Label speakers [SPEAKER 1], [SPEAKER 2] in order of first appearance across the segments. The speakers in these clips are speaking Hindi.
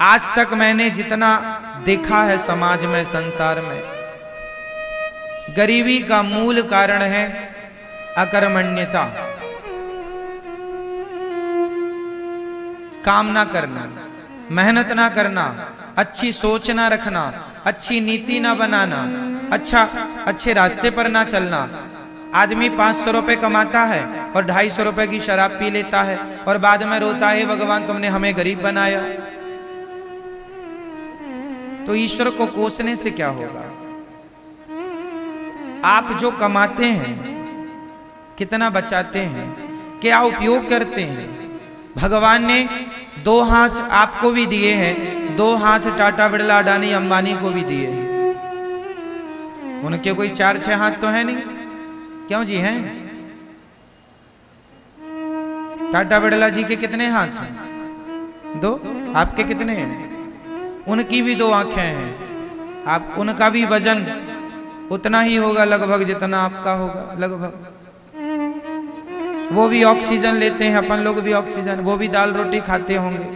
[SPEAKER 1] आज तक मैंने जितना देखा है समाज में, संसार में, गरीबी का मूल कारण है अकर्मण्यता, काम ना करना, मेहनत ना करना, अच्छी सोच ना रखना, अच्छी नीति ना बनाना, अच्छे रास्ते पर ना चलना। आदमी 500 रुपए कमाता है और 250 रुपए की शराब पी लेता है और बाद में रोता है, भगवान तुमने हमें गरीब बनाया। तो ईश्वर को कोसने से क्या होगा? आप जो कमाते हैं, कितना बचाते हैं, क्या उपयोग करते हैं? भगवान ने 2 हाथ आपको भी दिए हैं, 2 हाथ टाटा बिरला अडानी अंबानी को भी दिए हैं। उनके कोई 4-6 हाथ तो है नहीं, क्यों जी हैं? टाटा बिरला जी के कितने हाथ हैं? 2। आपके कितने हैं? उनकी भी 2 आंखें हैं। आप उनका भी वजन उतना ही होगा लगभग जितना आपका होगा, लगभग। वो भी ऑक्सीजन लेते हैं, अपन लोग भी ऑक्सीजन। वो भी दाल रोटी खाते होंगे,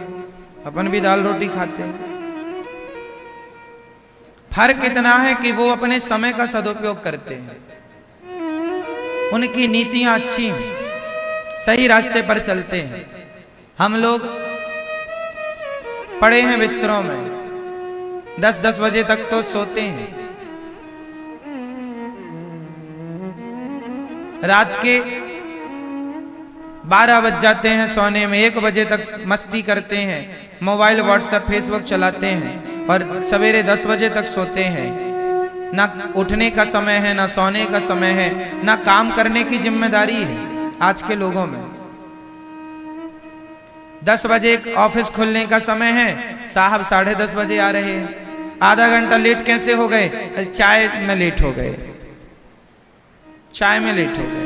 [SPEAKER 1] अपन भी दाल रोटी खाते हैं। फर्क इतना है कि वो अपने समय का सदुपयोग करते हैं, उनकी नीतियां अच्छी हैं, सही रास्ते पर चलते हैं। हम लोग पड़े हैं बिस्तरों में, 10-10 बजे तक तो सोते हैं, रात के 12 बज जाते हैं सोने में, 1 बजे तक मस्ती करते हैं, मोबाइल, व्हाट्सएप, फेसबुक चलाते हैं और सवेरे 10 बजे तक सोते हैं। ना उठने का समय है, ना सोने का समय है, ना काम करने की जिम्मेदारी है आज के लोगों में। 10 बजे ऑफिस खुलने का समय है, साहब 10:30 बजे आ रहे हैं। आधा घंटा लेट कैसे हो गए? चाय में लेट हो गए, चाय में लेट हो गए।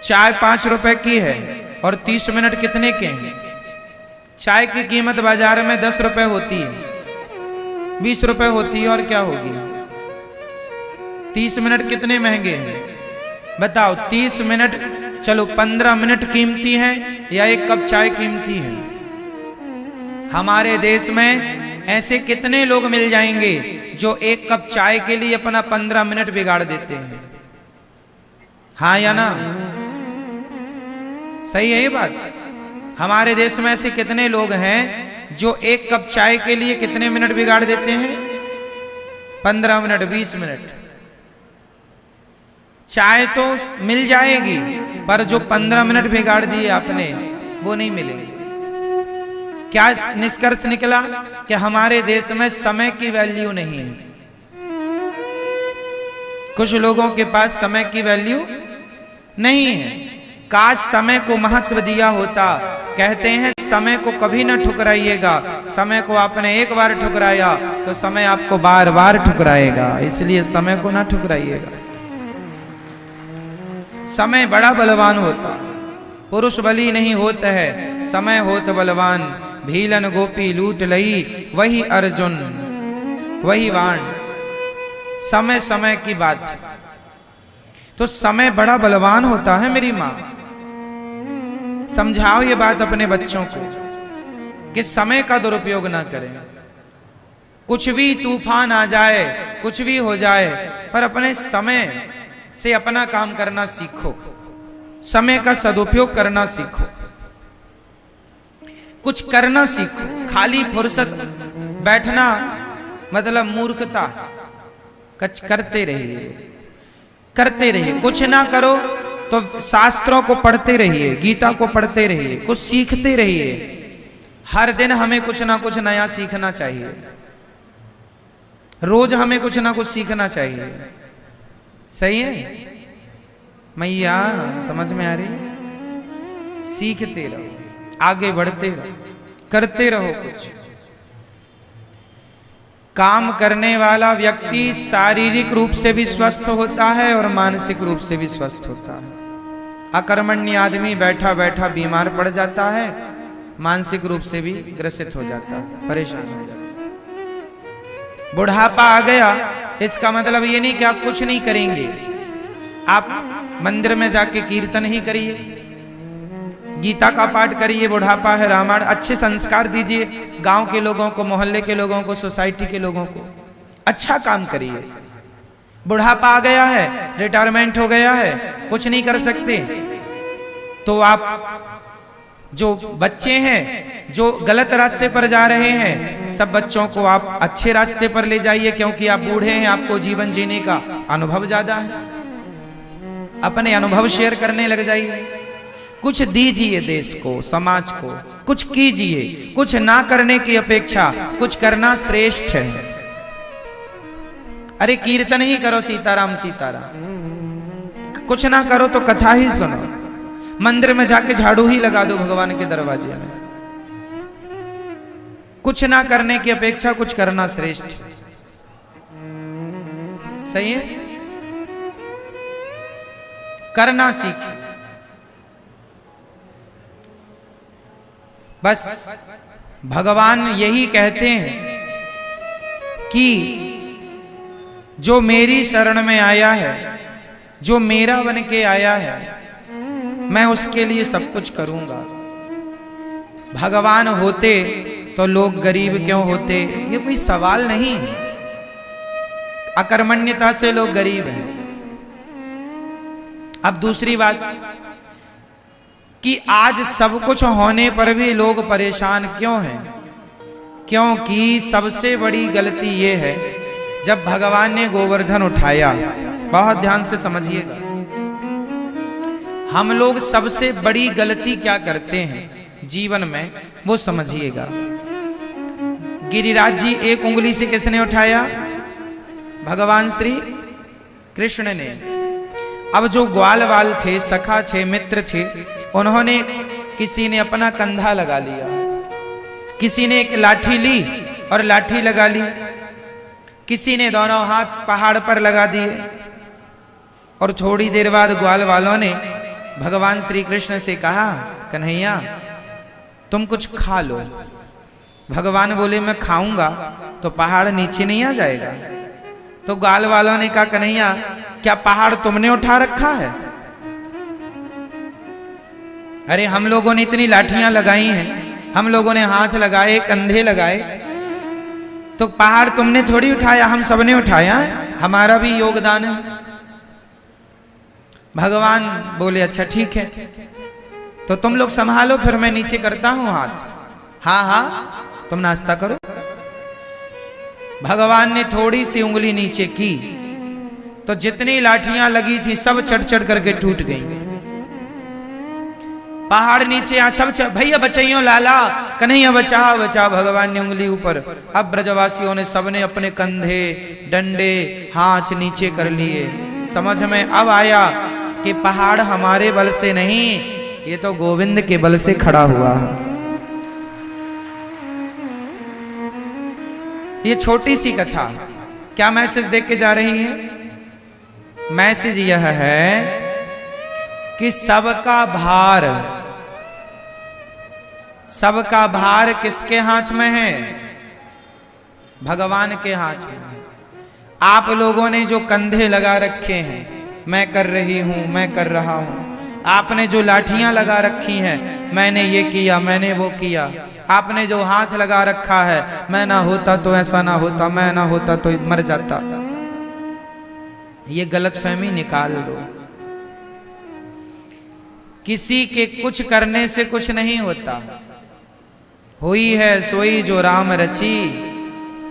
[SPEAKER 1] चाय 5 रुपए की है और 30 मिनट कितने के हैं? चाय की कीमत बाजार में 10 रुपए होती है, 20 रुपए होती है, और क्या होगी? 30 मिनट कितने महंगे हैं बताओ? 30 मिनट, चलो 15 मिनट कीमती है या 1 कप चाय कीमती है? हमारे देश में ऐसे कितने लोग मिल जाएंगे जो 1 कप चाय के लिए अपना 15 मिनट बिगाड़ देते हैं? हाँ या ना? सही है ये बात? हमारे देश में ऐसे कितने लोग हैं जो 1 कप चाय के लिए कितने मिनट बिगाड़ देते हैं? 15 मिनट, 20 मिनट। चाय तो मिल जाएगी, पर जो 15 मिनट बिगाड़ दिए आपने, वो नहीं मिलेंगे। क्या निष्कर्ष निकला? कि हमारे देश में समय की वैल्यू नहीं है। कुछ लोगों के पास समय की वैल्यू नहीं है। काश समय को महत्व दिया होता। कहते हैं समय को कभी ना ठुकराइएगा, समय को आपने एक बार ठुकराया तो समय आपको बार बार ठुकराएगा, इसलिए समय को ना ठुकराइएगा। समय बड़ा बलवान होता, पुरुष बली नहीं होता है, समय होत बलवान। भीलन गोपी लूट लई, वही अर्जुन वही बाण। समय समय की बात, तो समय बड़ा बलवान होता है। मेरी माँ, समझाओ ये बात अपने बच्चों को कि समय का दुरुपयोग ना करें। कुछ भी तूफान आ जाए, कुछ भी हो जाए, पर अपने समय से अपना काम करना सीखो, समय का सदुपयोग करना सीखो, कुछ करना सीखो। खाली फुर्सत बैठना मतलब मूर्खता। करते रहिए, करते रहिए। कुछ ना करो तो शास्त्रों को पढ़ते रहिए, गीता को पढ़ते रहिए, कुछ सीखते रहिए। हर दिन हमें कुछ ना कुछ नया सीखना चाहिए, रोज हमें कुछ ना कुछ सीखना चाहिए। सही है मैया? समझ में आ रही है? सीखते रहो, आगे बढ़ते रहो, करते रहो कुछ। काम करने वाला व्यक्ति शारीरिक रूप से भी स्वस्थ होता है और मानसिक रूप से भी स्वस्थ होता है। अकर्मण्य आदमी बैठा बैठा बीमार पड़ जाता है, मानसिक रूप से भी ग्रसित हो जाता है, परेशान हो जाता है। बुढ़ापा आ गया, इसका मतलब ये नहीं कि आप कुछ नहीं करेंगे। आप मंदिर में जाके कीर्तन ही करिए, गीता का पाठ करिए, बुढ़ापा है, रामायण, अच्छे संस्कार दीजिए गांव के लोगों को, मोहल्ले के लोगों को, सोसाइटी के लोगों को, अच्छा काम करिए। बुढ़ापा आ गया है, रिटायरमेंट हो गया है, कुछ नहीं कर सकते, तो आप जो बच्चे हैं जो गलत रास्ते पर जा रहे हैं, सब बच्चों को आप अच्छे रास्ते पर ले जाइए, क्योंकि आप बूढ़े हैं, आपको जीवन जीने का अनुभव ज्यादा है। अपने अनुभव शेयर करने लग जाइए। कुछ दीजिए देश को, समाज को, कुछ कीजिए। कुछ ना करने की अपेक्षा कुछ करना श्रेष्ठ है। अरे कीर्तन ही करो, सीताराम सीताराम, कुछ ना करो तो कथा ही सुनो, मंदिर में जाके झाड़ू ही लगा दो भगवान के दरवाजे में। कुछ ना करने की अपेक्षा कुछ करना श्रेष्ठ। सही है, करना सीखिए। बस भगवान यही कहते हैं कि जो मेरी शरण में आया है, जो मेरा बन के आया है, मैं उसके लिए सब कुछ करूंगा। भगवान होते तो लोग गरीब क्यों होते, ये कोई सवाल नहीं है। अकर्मण्यता से लोग गरीब हैं। अब दूसरी बात कि आज सब कुछ होने पर भी लोग परेशान क्यों हैं? क्योंकि सबसे बड़ी गलती ये है, जब भगवान ने गोवर्धन उठाया, बहुत ध्यान से समझिएगा, हम लोग सबसे बड़ी गलती क्या करते हैं जीवन में, वो समझिएगा। गिरिराज जी एक उंगली से किसने उठाया? भगवान श्री कृष्ण ने। अब जो ग्वाल वाल थे, सखा थे, मित्र थे, उन्होंने, किसी ने अपना कंधा लगा लिया, किसी ने एक लाठी ली और लाठी लगा ली, किसी ने दोनों हाथ पहाड़ पर लगा दिए। और थोड़ी देर बाद ग्वाल वालों ने भगवान श्री कृष्ण से कहा, कन्हैया तुम कुछ खा लो। भगवान बोले मैं खाऊंगा तो पहाड़ नीचे नहीं आ जाएगा? तो ग्वाल वालों ने कहा, कन्हैया क्या पहाड़ तुमने उठा रखा है? अरे हम लोगों ने इतनी लाठियां लगाई हैं, हम लोगों ने हाथ लगाए, कंधे लगाए, तो पहाड़ तुमने थोड़ी उठाया, हम सबने उठाया, हमारा भी योगदान है। भगवान बोले अच्छा ठीक है, तो तुम लोग संभालो, फिर मैं नीचे करता हूं हाथ। हाँ हाँ तुम नाश्ता करो। भगवान ने थोड़ी सी उंगली नीचे की तो जितनी लाठियां लगी थी सब चढ़ चढ़ करके टूट गई। पहाड़ नीचे आ, सब भैया बचाइयो, लाला कन्हैया बचा बचा। भगवान ने उंगली ऊपर। अब ब्रजवासियों ने सबने अपने कंधे, डंडे, हाथ नीचे कर लिए। समझ में अब आया कि पहाड़ हमारे बल से नहीं, ये तो गोविंद के बल से खड़ा हुआ है। ये छोटी सी कथा क्या मैसेज देख के जा रही है? मैसेज यह है कि सबका भार किसके हाथ में है? भगवान के हाथ में है। आप लोगों ने जो कंधे लगा रखे हैं, मैं कर रही हूं, मैं कर रहा हूं। आपने जो लाठियां लगा रखी हैं, मैंने ये किया, मैंने वो किया। आपने जो हाथ लगा रखा है, मैं ना होता तो ऐसा ना होता, मैं ना होता तो मर जाता। ये गलतफहमी निकाल दो। किसी के कुछ करने से कुछ नहीं होता। हुई है सोई जो राम रची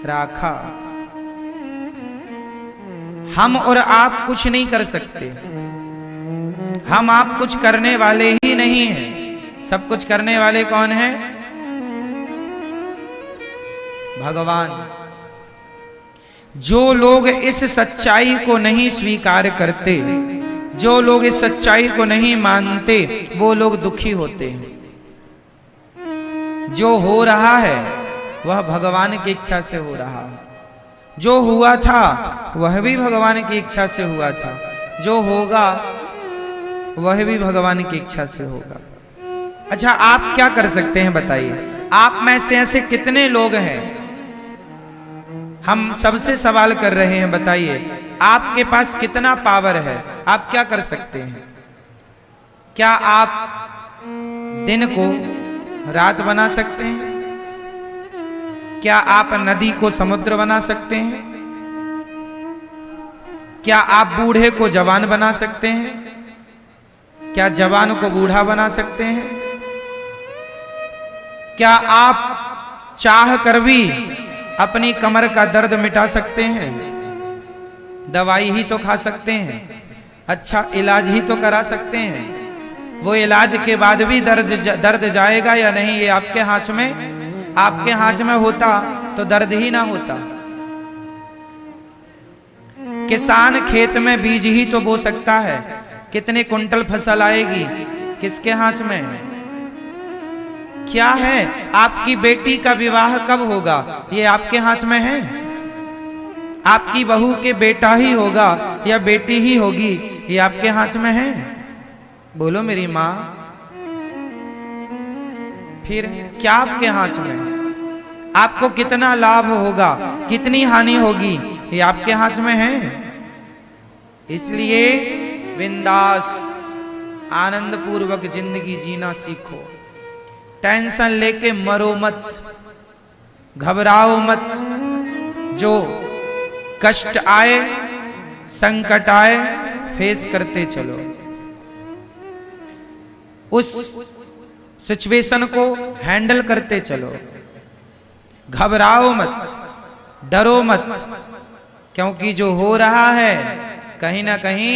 [SPEAKER 1] राखा। हम और आप कुछ नहीं कर सकते। हम आप कुछ करने वाले ही नहीं हैं। सब कुछ करने वाले कौन हैं? भगवान। जो लोग इस सच्चाई को नहीं स्वीकार करते, जो लोग इस सच्चाई को नहीं मानते, वो लोग दुखी होते हैं। जो हो रहा है वह भगवान की इच्छा से हो रहा है। जो हुआ था वह भी भगवान की इच्छा से हुआ था। जो होगा वह भी भगवान की इच्छा से होगा। अच्छा, आप क्या कर सकते हैं बताइए? आप में से ऐसे कितने लोग हैं? हम सबसे सवाल कर रहे हैं, बताइए आपके पास कितना पावर है? आप क्या कर सकते हैं? क्या आप दिन को रात बना सकते हैं? क्या आप नदी को समुद्र बना सकते हैं? क्या आप बूढ़े को जवान बना सकते हैं? क्या जवान को बूढ़ा बना सकते हैं? क्या आप चाह कर भी अपनी कमर का दर्द मिटा सकते हैं? दवाई ही तो खा सकते हैं, अच्छा इलाज ही तो करा सकते हैं। वो इलाज के बाद भी दर्द जाएगा या नहीं, ये आपके हाथ में। आपके हाथ में होता तो दर्द ही ना होता। किसान खेत में बीज ही तो बो सकता है, कितने कुंटल फसल आएगी किसके हाथ में है? क्या है, आपकी बेटी का विवाह कब होगा ये आपके हाथ में है? आपकी बहू के बेटा ही होगा या बेटी ही होगी ये आपके हाथ में है? बोलो मेरी माँ, फिर क्या आपके हाथ में? आपको कितना लाभ होगा, कितनी हानि होगी, ये आपके हाथ में है। इसलिए बिंदास आनंद पूर्वक जिंदगी जीना सीखो। टेंशन लेके मरो मत, घबराओ मत। जो कष्ट आए, संकट आए, फेस करते चलो। उस सिचुएशन को हैंडल करते चलो। घबराओ मत, डरो मत, क्योंकि जो हो रहा है कहीं ना कहीं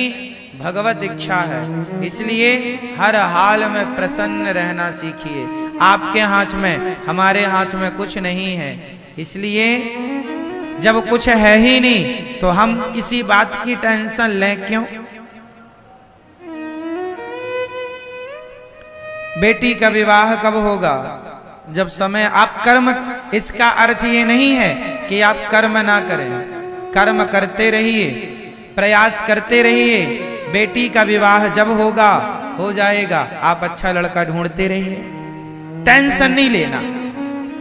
[SPEAKER 1] भगवत इच्छा है। इसलिए हर हाल में प्रसन्न रहना सीखिए। आपके हाथ में, हमारे हाथ में कुछ नहीं है। इसलिए जब कुछ है ही नहीं तो हम किसी बात की टेंशन लें क्यों? बेटी का विवाह कब होगा? जब समय। आप कर्म, इसका अर्थ ये नहीं है कि आप कर्म ना करें, कर्म करते रहिए, प्रयास करते रहिए। बेटी का विवाह जब होगा हो जाएगा। आप अच्छा लड़का ढूंढते रहिए, टेंशन नहीं लेना।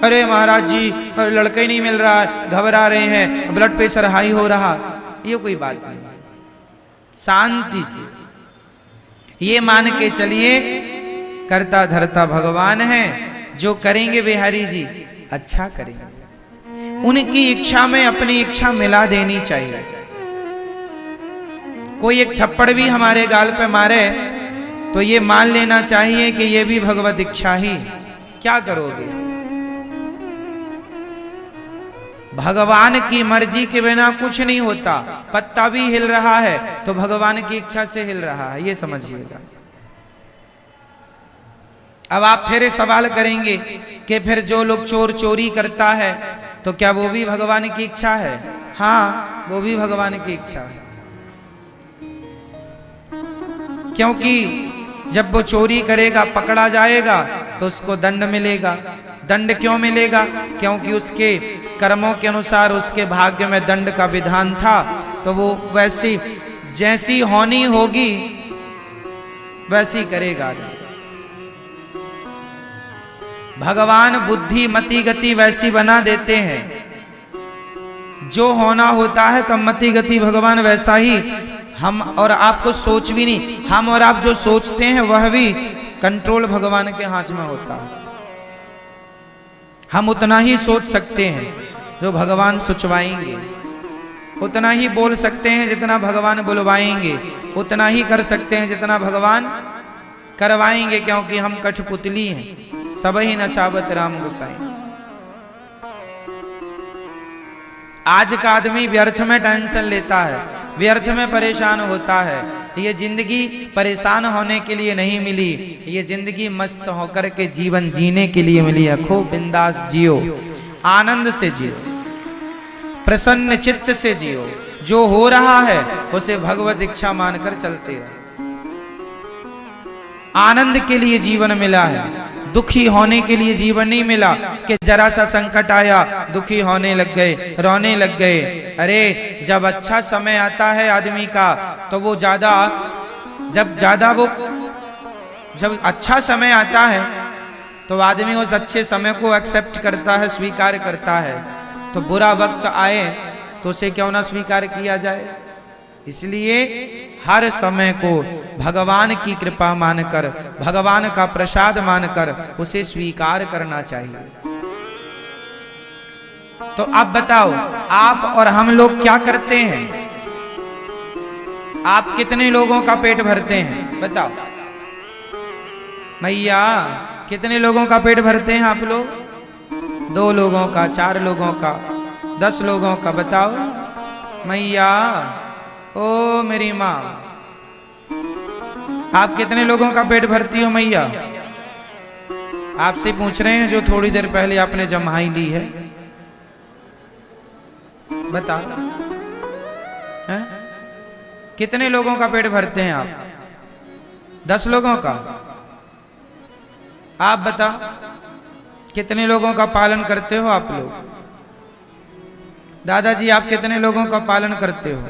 [SPEAKER 1] अरे महाराज जी लड़का ही नहीं मिल रहा, घबरा रहे हैं, ब्लड प्रेशर हाई हो रहा, ये कोई बात नहीं। शांति से ये मान के चलिए करता धरता भगवान है, जो करेंगे बिहारी जी अच्छा करेंगे। उनकी इच्छा में अपनी इच्छा मिला देनी चाहिए। कोई एक थप्पड़ भी हमारे गाल पे मारे तो ये मान लेना चाहिए कि ये भी भगवत इच्छा ही। क्या करोगे? भगवान की मर्जी के बिना कुछ नहीं होता। पत्ता भी हिल रहा है तो भगवान की इच्छा से हिल रहा है, ये समझिएगा। अब आप फिर सवाल करेंगे कि फिर जो लोग चोरी करता है तो क्या वो भी भगवान की इच्छा है? हाँ, वो भी भगवान की इच्छा है। क्योंकि जब वो चोरी करेगा, पकड़ा जाएगा तो उसको दंड मिलेगा। दंड क्यों मिलेगा? क्योंकि उसके कर्मों के अनुसार उसके भाग्य में दंड का विधान था, तो वो वैसी जैसी होनी होगी वैसी करेगा। भगवान बुद्धि मति गति वैसी बना देते हैं। जो होना होता है तब मति गति भगवान वैसा ही हम और आपको सोच भी नहीं। हम और आप जो सोचते हैं वह भी कंट्रोल भगवान के हाथ में होता है। हम उतना ही सोच सकते हैं जो भगवान सोचवाएंगे, उतना ही बोल सकते हैं जितना भगवान बुलवाएंगे, उतना ही कर सकते हैं जितना भगवान करवाएंगे। क्योंकि हम कठपुतली हैं, सब ही नचावत राम गोसाई। आज का आदमी व्यर्थ में टेंशन लेता है, व्यर्थ में परेशान होता है। ये जिंदगी परेशान होने के लिए नहीं मिली, ये जिंदगी मस्त होकर के जीवन जीने के लिए मिली है। खूब बिंदास जियो, आनंद से जियो, प्रसन्न चित्त से जियो। जो हो रहा है उसे भगवत इच्छा मानकर चलते रहो। आनंद के लिए जीवन मिला है, दुखी होने के लिए जीवन नहीं मिला कि जरा सा संकट आया दुखी होने लग गए, रोने लग गए। अरे जब अच्छा समय आता है आदमी का तो वो जब अच्छा समय आता है तो आदमी उस अच्छे समय को एक्सेप्ट करता है, स्वीकार करता है। तो बुरा वक्त आए तो उसे क्यों ना स्वीकार किया जाए। इसलिए हर समय को भगवान की कृपा मानकर, भगवान का प्रसाद मानकर उसे स्वीकार करना चाहिए। तो अब बताओ, आप और हम लोग क्या करते हैं? आप कितने लोगों का पेट भरते हैं बताओ? मैया, कितने लोगों का पेट भरते हैं आप लोग? 2 लोगों का, 4 लोगों का, 10 लोगों का? बताओ मैया, ओ मेरी माँ, आप कितने लोगों का पेट भरती हो मैया? आपसे पूछ रहे हैं जो थोड़ी देर पहले आपने जम्हाई ली है। बताओ है? कितने लोगों का पेट भरते हैं आप? 10 लोगों का? आप बताओ कितने लोगों का पालन करते हो आप लोग? दादाजी, आप कितने लोगों का पालन करते हो?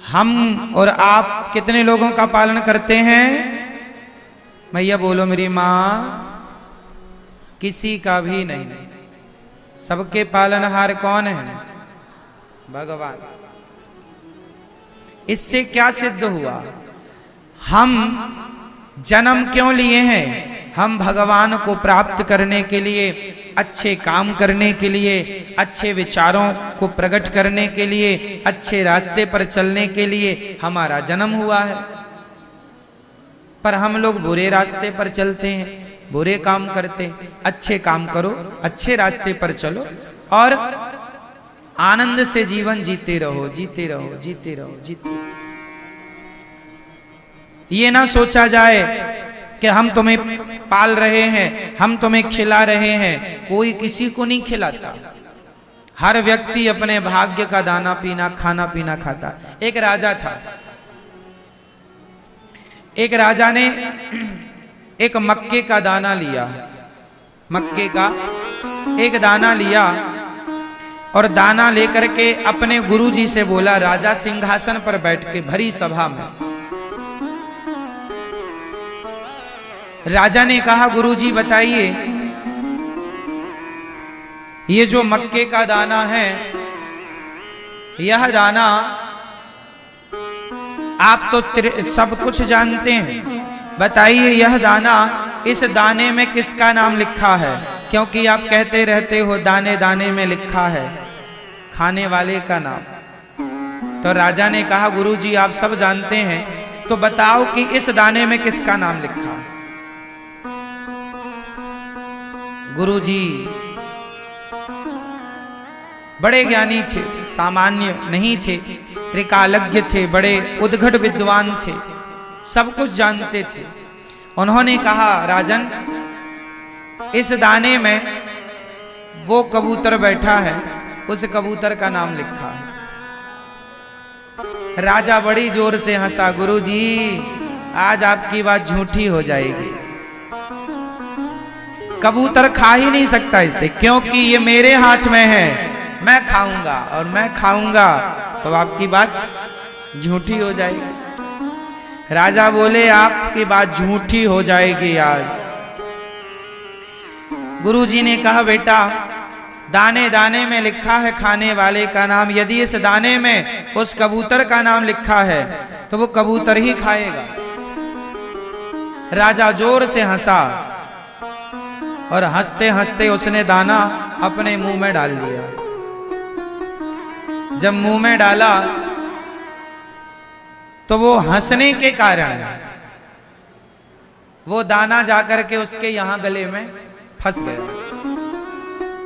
[SPEAKER 1] हम और आप कितने लोगों का पालन करते हैं? मैया बोलो मेरी माँ। किसी का भी नहीं। सबके पालनहार कौन है? भगवान। इससे क्या सिद्ध हुआ? हम जन्म क्यों लिए हैं? हम भगवान को प्राप्त करने के लिए, अच्छे काम करने के लिए, अच्छे विचारों को प्रकट करने के लिए, अच्छे रास्ते पर चलने के लिए हमारा जन्म हुआ है। पर हम लोग बुरे रास्ते पर चलते हैं, बुरे काम करते हैं। अच्छे काम करो, अच्छे रास्ते पर चलो और आनंद से जीवन जीते रहो, जीते रहो, जीते रहो, जीते रहो। ये ना सोचा जाए कि हम तुम्हें पाल रहे हैं, हम तुम्हें खिला रहे हैं। कोई किसी को नहीं खिलाता। हर व्यक्ति अपने भाग्य का दाना पीना, खाना पीना खाता। एक राजा था। एक राजा ने एक मक्के का दाना लिया, मक्के का एक दाना लिया और दाना लेकर के अपने गुरुजी से बोला। राजा सिंहासन पर बैठ के भरी सभा में राजा ने कहा, गुरुजी बताइए, ये जो मक्के का दाना है, यह दाना आप तो सब कुछ जानते हैं, बताइए यह दाना, इस दाने में किसका नाम लिखा है? क्योंकि आप कहते रहते हो दाने दाने में लिखा है खाने वाले का नाम। तो राजा ने कहा, गुरुजी आप सब जानते हैं, तो बताओ कि इस दाने में किसका नाम लिखा है? गुरुजी बड़े ज्ञानी थे, सामान्य नहीं थे, त्रिकालज्ञ थे, बड़े उद्घट विद्वान थे, सब कुछ जानते थे। उन्होंने कहा, राजन, इस दाने में वो कबूतर बैठा है, उस कबूतर का नाम लिखा है। राजा बड़ी जोर से हंसा। गुरुजी, आज आपकी बात झूठी हो जाएगी। कबूतर खा ही नहीं सकता इसे, क्योंकि ये मेरे हाथ में है। मैं खाऊंगा और मैं खाऊंगा तो आपकी बात झूठी हो जाएगी। राजा बोले, आपकी बात झूठी हो जाएगी आज। गुरुजी ने कहा, बेटा, दाने दाने में लिखा है खाने वाले का नाम। यदि इस दाने में उस कबूतर का नाम लिखा है तो वो कबूतर ही खाएगा। राजा जोर से हंसा और हंसते हंसते उसने दाना अपने मुंह में डाल दिया। जब मुंह में डाला तो वो हंसने के कारण वो दाना जाकर के उसके यहां गले में फंस गया।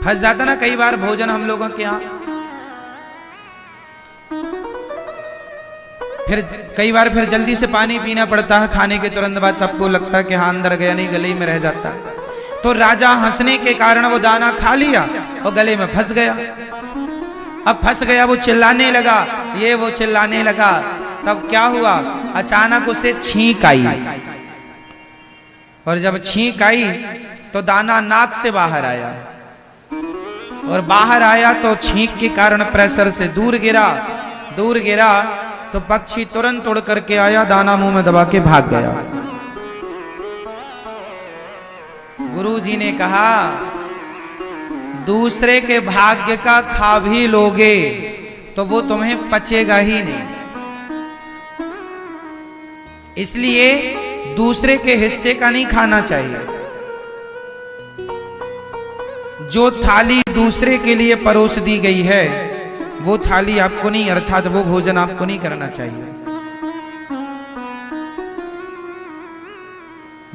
[SPEAKER 1] फंस जाता ना कई बार भोजन हम लोगों के यहां। फिर कई बार फिर जल्दी से पानी पीना पड़ता है खाने के तुरंत बाद, तब को लगता है कि हाँ अंदर गया नहीं, गले में रह जाता है। तो राजा हंसने के कारण वो दाना खा लिया और गले में फंस गया। अब फंस गया, वो चिल्लाने लगा, ये वो चिल्लाने लगा। तब क्या हुआ? अचानक उसे छींक आई, और जब छींक आई तो दाना नाक से बाहर आया, और बाहर आया तो छींक के कारण प्रेशर से दूर गिरा। दूर गिरा तो पक्षी तुरंत उड़ करके आया, दाना मुंह में दबा के भाग गया। गुरुजी ने कहा, दूसरे के भाग्य का खा भी लोगे तो वो तुम्हें पचेगा ही नहीं। इसलिए दूसरे के हिस्से का नहीं खाना चाहिए। जो थाली दूसरे के लिए परोस दी गई है वो थाली आपको नहीं, अर्थात वो भोजन आपको नहीं करना चाहिए।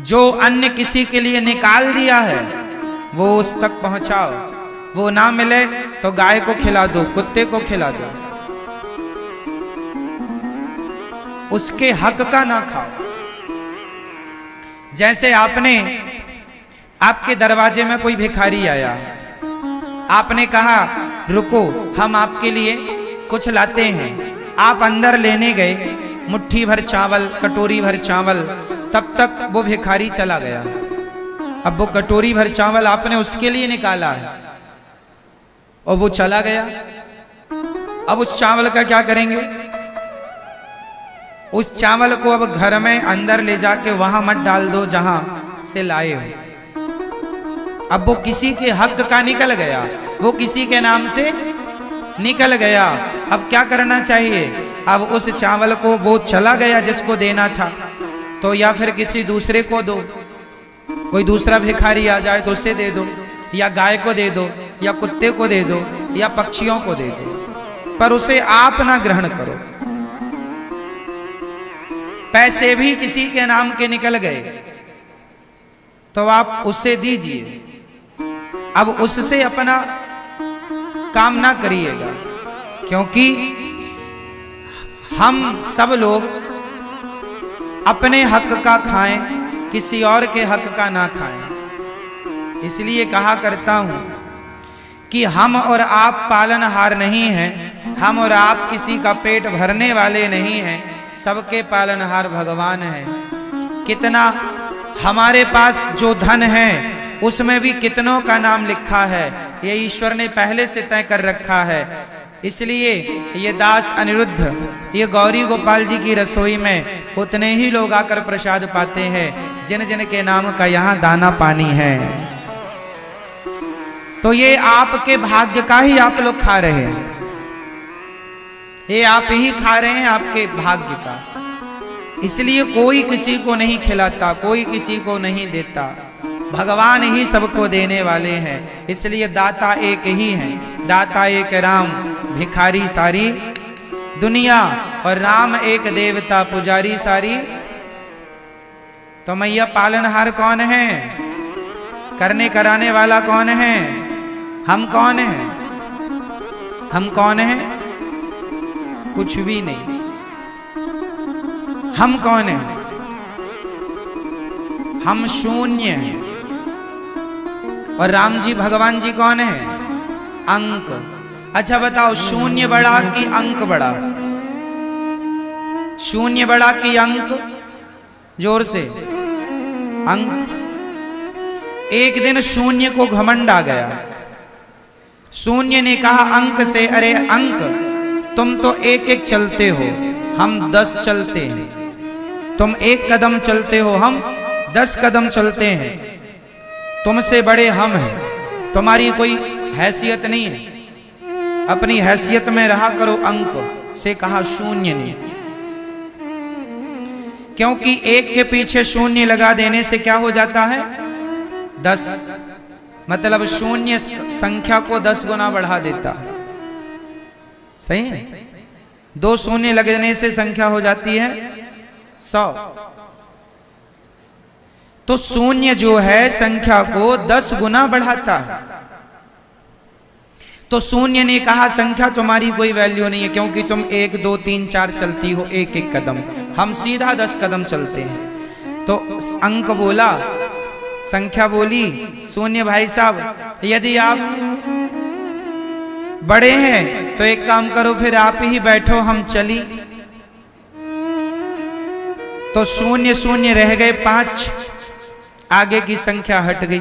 [SPEAKER 1] जो अन्न किसी के लिए निकाल दिया है वो उस तक पहुंचाओ। वो ना मिले तो गाय को खिला दो, कुत्ते को खिला दो, उसके हक का ना खाओ। जैसे आपके दरवाजे में कोई भिखारी आया, आपने कहा रुको हम आपके लिए कुछ लाते हैं। आप अंदर लेने गए मुट्ठी भर चावल, कटोरी भर चावल, तब तक वो भिखारी चला गया। अब वो कटोरी भर चावल आपने उसके लिए निकाला है और वो चला गया। अब उस चावल का क्या करेंगे? उस चावल को अब घर में अंदर ले जाके वहां मत डाल दो जहां से लाए हो। अब वो किसी के हक का निकल गया, वो किसी के नाम से निकल गया। अब क्या करना चाहिए? अब उस चावल को वो चला गया जिसको देना था, तो या फिर किसी दूसरे को दो। कोई दूसरा भिखारी आ जाए तो उसे दे दो, या गाय को दे दो, या कुत्ते को दे दो, या पक्षियों को दे दो, पर उसे आप ना ग्रहण करो। पैसे भी किसी के नाम के निकल गए तो आप उसे दीजिए। अब उससे अपना काम ना करिएगा, क्योंकि हम सब लोग अपने हक का खाएं, किसी और के हक का ना खाएं। इसलिए कहा करता हूं कि हम और आप पालनहार नहीं हैं, हम और आप किसी का पेट भरने वाले नहीं हैं, सबके पालनहार भगवान हैं। कितना हमारे पास जो धन है उसमें भी कितनों का नाम लिखा है, ये ईश्वर ने पहले से तय कर रखा है। इसलिए ये दास अनिरुद्ध, ये गौरी गोपाल जी की रसोई में उतने ही लोग आकर प्रसाद पाते हैं जिन जिन के नाम का यहाँ दाना पानी है। तो ये आपके भाग्य का ही आप लोग खा रहे हैं, ये आप ही खा रहे हैं आपके भाग्य का। इसलिए कोई किसी को नहीं खिलाता, कोई किसी को नहीं देता, भगवान ही सबको देने वाले हैं। इसलिए दाता एक ही है, दाता एक राम, भिखारी सारी दुनिया, और राम एक देवता, पुजारी सारी। तो मैया पालनहार कौन है? करने कराने वाला कौन है? हम कौन हैं? हम कौन हैं? कुछ भी नहीं। हम कौन हैं? हम शून्य हैं। और राम जी भगवान जी कौन है? अंक। अच्छा बताओ, शून्य बड़ा कि अंक बड़ा? शून्य बड़ा कि अंक? जोर से। अंक। एक दिन शून्य को घमंड आ गया। शून्य ने कहा अंक से, अरे अंक तुम तो एक एक चलते हो, हम 10 चलते हैं। तुम 1 कदम चलते हो, हम 10 कदम चलते हैं। तुमसे बड़े हम हैं, तुम्हारी कोई हैसियत नहीं है, अपनी हैसियत में रहा करो। अंक से कहा शून्य ने, क्योंकि 1 के पीछे शून्य लगा देने से क्या हो जाता है? 10। मतलब शून्य संख्या को 10 गुना बढ़ा देता। सही है? 2 शून्य लगने से संख्या हो जाती है 100। तो शून्य जो है संख्या को 10 गुना बढ़ाता है। तो शून्य ने कहा संख्या तुम्हारी कोई वैल्यू नहीं है, क्योंकि तुम 1 2 3 4 चलती हो 1 कदम, हम सीधा 10 कदम चलते हैं। तो अंक बोला, संख्या बोली, शून्य भाई साहब यदि आप बड़े हैं तो एक काम करो, फिर आप ही बैठो, हम चली। तो शून्य शून्य रह गए 5, आगे की संख्या हट गई।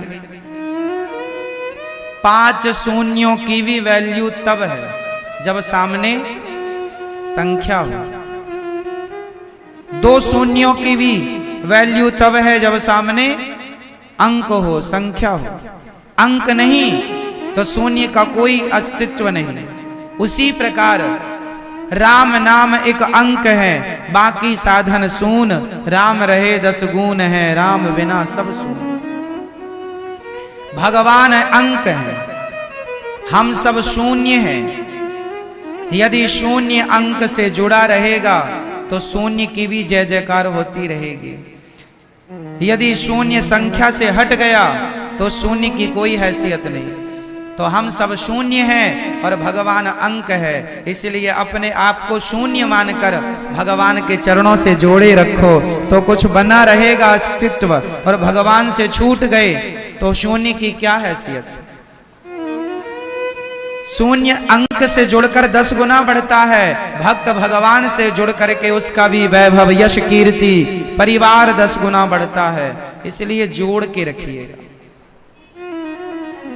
[SPEAKER 1] 5 शून्यों की भी वैल्यू तब है जब सामने संख्या हो। 2 शून्यों की भी वैल्यू तब है जब सामने अंक हो, संख्या हो। अंक नहीं तो शून्य का कोई अस्तित्व नहीं। उसी प्रकार राम नाम एक अंक है, बाकी साधन सून, राम रहे 10 गुण है, राम बिना सब सून। भगवान अंक है, हम सब शून्य हैं। यदि शून्य अंक से जुड़ा रहेगा तो शून्य की भी जय जयकार होती रहेगी। यदि शून्य संख्या से हट गया तो शून्य की कोई हैसियत नहीं। तो हम सब शून्य हैं और भगवान अंक है, इसलिए अपने आप को शून्य मानकर भगवान के चरणों से जोड़े रखो तो कुछ बना रहेगा अस्तित्व। और भगवान से छूट गए तो शून्य की क्या हैसियत। शून्य अंक से जुड़कर 10 गुना बढ़ता है। भक्त भगवान से जुड़ करके उसका भी वैभव यश कीर्ति परिवार 10 गुना बढ़ता है। इसलिए जोड़ के रखिएगा,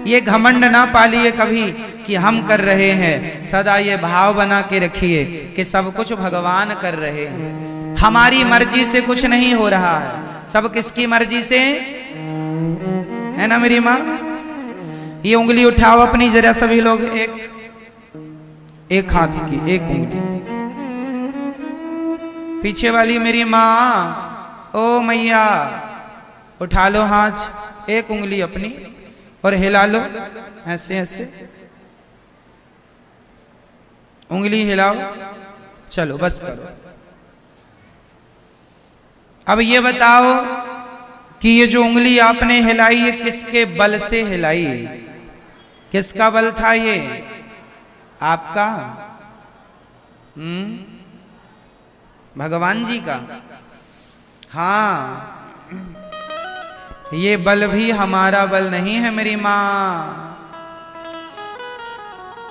[SPEAKER 1] ये घमंड ना पालिए कभी कि हम कर रहे हैं। सदा ये भाव बना के रखिए कि सब कुछ भगवान कर रहे हैं, हमारी मर्जी से कुछ नहीं हो रहा है, सब किसकी मर्जी से है ना मेरी माँ। ये उंगली उठाओ अपनी जरा सभी लोग, एक हाथ की एक उंगली। पीछे वाली मेरी माँ, ओ मैया उठा लो हाथ, एक उंगली अपनी और हिला लो ऐसे ऐसे, उंगली हिलाओ। चलो बस करो। अब ये बताओ कि ये जो उंगली आपने हिलाई है किसके बल से हिलाई? किसका बल था ये? आपका? भगवान जी का? हाँ, ये बल भी हमारा बल नहीं है मेरी माँ।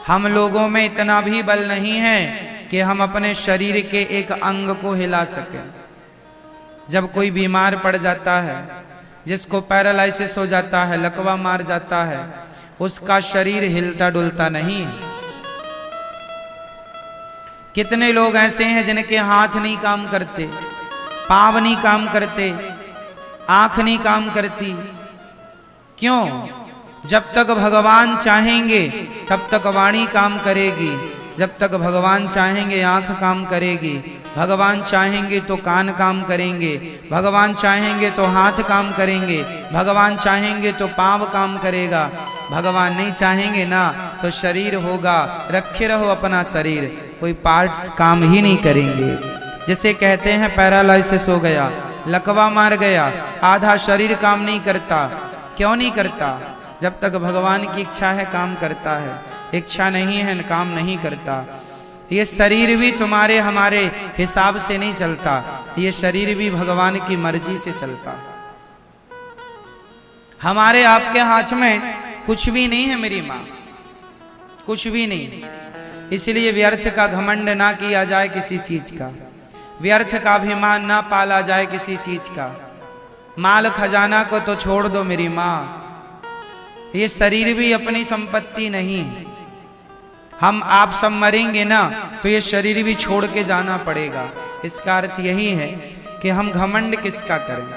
[SPEAKER 1] हम लोगों में इतना भी बल नहीं है कि हम अपने शरीर के एक अंग को हिला सकें। जब कोई बीमार पड़ जाता है, जिसको पैरालाइसिस हो जाता है, लकवा मार जाता है, उसका शरीर हिलता डुलता नहीं है। कितने लोग ऐसे हैं जिनके हाथ नहीं काम करते, पांव नहीं काम करते, आंख नहीं काम करती। क्यों? जब तक भगवान चाहेंगे तब तक वाणी काम करेगी, जब तक भगवान चाहेंगे आंख काम करेगी, भगवान चाहेंगे तो कान काम करेंगे, भगवान चाहेंगे तो हाथ काम करेंगे, भगवान चाहेंगे तो पांव काम करेगा, भगवान नहीं चाहेंगे ना तो शरीर होगा, रखे रहो अपना शरीर, कोई पार्ट्स काम ही नहीं करेंगे। जिसे कहते हैं पैरालाइसिस हो गया, लकवा मार गया, आधा शरीर काम नहीं करता। क्यों नहीं करता? जब तक भगवान की इच्छा है काम करता है, इच्छा नहीं है काम नहीं करता। ये शरीर भी तुम्हारे हमारे हिसाब से नहीं चलता, ये शरीर भी भगवान की मर्जी से चलता। हमारे आपके हाथ में कुछ भी नहीं है मेरी माँ, कुछ भी नहीं। इसलिए व्यर्थ का घमंड ना किया जाए किसी चीज का, व्यर्थ का अभिमान ना पाला जाए किसी चीज का। माल खजाना को तो छोड़ दो मेरी माँ, ये शरीर भी अपनी संपत्ति नहीं है। हम आप सब मरेंगे ना तो ये शरीर भी छोड़ के जाना पड़ेगा। इसका अर्थ यही है कि हम घमंड किसका करें।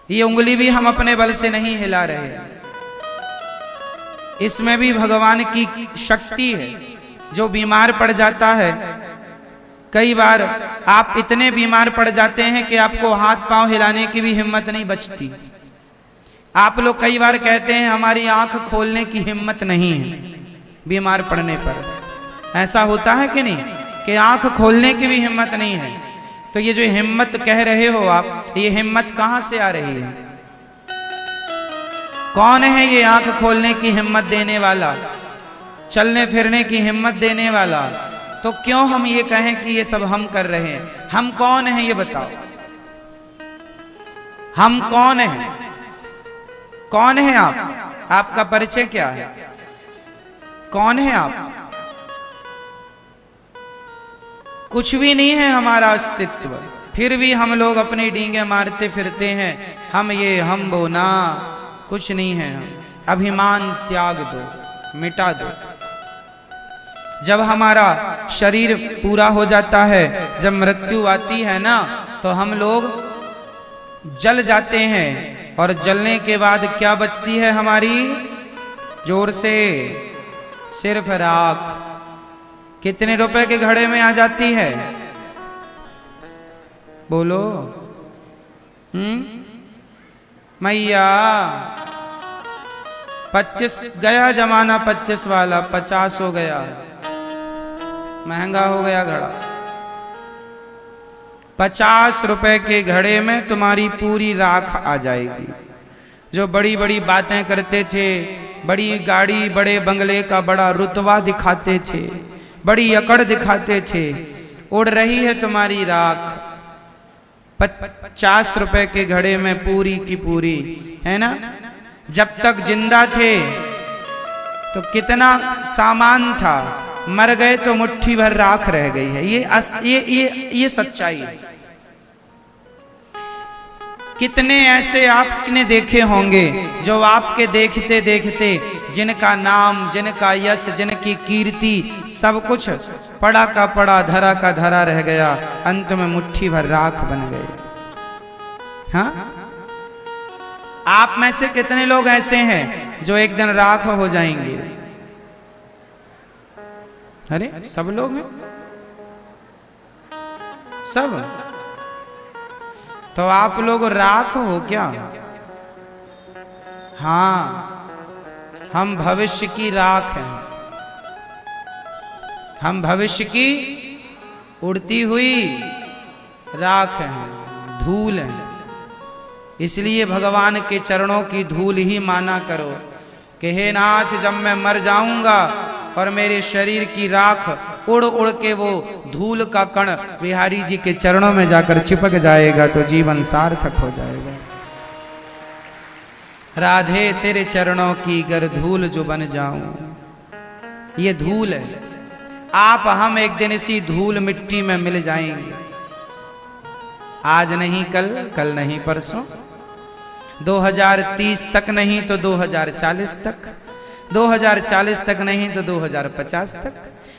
[SPEAKER 1] ये उंगली भी हम अपने बल से नहीं हिला रहे हैं, इसमें भी भगवान की शक्ति है। जो बीमार पड़ जाता है, कई बार आप इतने बीमार पड़ जाते हैं कि आपको हाथ पांव हिलाने की भी हिम्मत नहीं बचती। आप लोग कई बार कहते हैं हमारी आंख खोलने की हिम्मत नहीं है बीमार पड़ने पर। ऐसा होता है कि नहीं कि आंख खोलने की भी हिम्मत नहीं है? तो ये जो हिम्मत कह रहे हो आप, ये हिम्मत कहां से आ रही है? कौन है ये आंख खोलने की हिम्मत देने वाला, चलने फिरने की हिम्मत देने वाला? तो क्यों हम ये कहें कि ये सब हम कर रहे हैं? हम कौन हैं ये बताओ, हम कौन हैं? कौन है आप? आपका परिचय क्या है? कौन है आप? कुछ भी नहीं है हमारा अस्तित्व, फिर भी हम लोग अपनी डींगे मारते फिरते हैं। हम ये हम वो ना, कुछ नहीं है। हम अभिमान त्याग दो, मिटा दो। जब हमारा शरीर पूरा हो जाता है, जब मृत्यु आती है ना, तो हम लोग जल जाते हैं। और जलने के बाद क्या बचती है हमारी? जोर से, सिर्फ राख। कितने रुपए के घड़े में आ जाती है? बोलो। मैया 25 गया जमाना, 25 वाला 50 हो गया, महंगा हो गया घड़ा। 50 रुपए के घड़े में तुम्हारी पूरी राख आ जाएगी। जो बड़ी बड़ी बातें करते थे, बड़ी गाड़ी बड़े बंगले का बड़ा रुतबा दिखाते थे, बड़ी अकड़ दिखाते थे, उड़ रही है तुम्हारी राख। 50 रुपए के घड़े में पूरी की पूरी, है ना। जब तक जिंदा थे तो कितना सामान था, मर गए तो मुट्ठी भर राख रह गई है। ये सच्चाई है। कितने ऐसे आपने देखे होंगे जो आपके देखते देखते जिनका नाम, जिनका यश, जिनकी कीर्ति सब कुछ पड़ा का पड़ा, धरा का धरा रह गया, अंत में मुट्ठी भर राख बन गए। हाँ, आप में से कितने लोग ऐसे हैं जो एक दिन राख हो जाएंगे? अरे सब लोग हैं, सब। तो आप लोग राख हो क्या? हाँ, हम भविष्य की राख हैं। हम भविष्य की उड़ती हुई राख हैं, धूल हैं। इसलिए भगवान के चरणों की धूल ही माना करो कि हे नाथ, जब मैं मर जाऊंगा और मेरे शरीर की राख उड़ उड़ के वो धूल का कण बिहारी जी के चरणों में जाकर चिपक जाएगा तो जीवन सार्थक हो जाएगा। राधे तेरे चरणों की गर धूल जो बन जाऊं। ये धूल है। आप हम एक दिन इसी धूल मिट्टी में मिल जाएंगे। आज नहीं कल, कल नहीं परसों, 2030 तक नहीं तो 2040 तक, 2040 तक नहीं तो 2050 तक,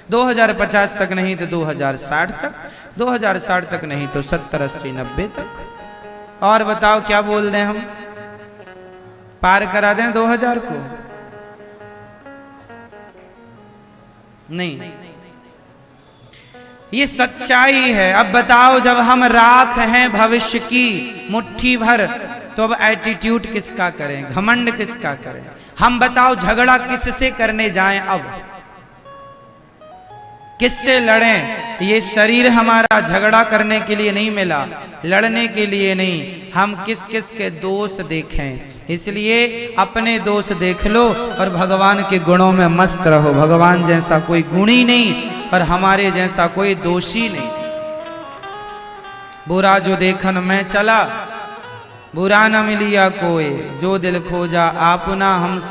[SPEAKER 1] 2050 तक नहीं तो 2060 तक, 2060 तक नहीं तो 70, 80, 90 तक। और बताओ क्या बोल दें हम? पार करा दें 2000 को? नहीं, ये सच्चाई है। अब बताओ, जब हम राख हैं भविष्य की मुट्ठी भर, तो अब एटीट्यूड किसका करें, घमंड किसका करें? हम बताओ, झगड़ा किससे करने जाएं? अब किससे लड़ें? ये शरीर हमारा झगड़ा करने के लिए नहीं मिला, लड़ने के लिए नहीं। हम किस किस के दोष देखें? इसलिए अपने दोष देख लो और भगवान के गुणों में मस्त रहो। भगवान जैसा कोई गुणी नहीं और हमारे जैसा कोई दोषी नहीं। बुरा जो देखन मैं चला, बुरा न मिलिया कोई, जो दिल खोजा आपना हमसे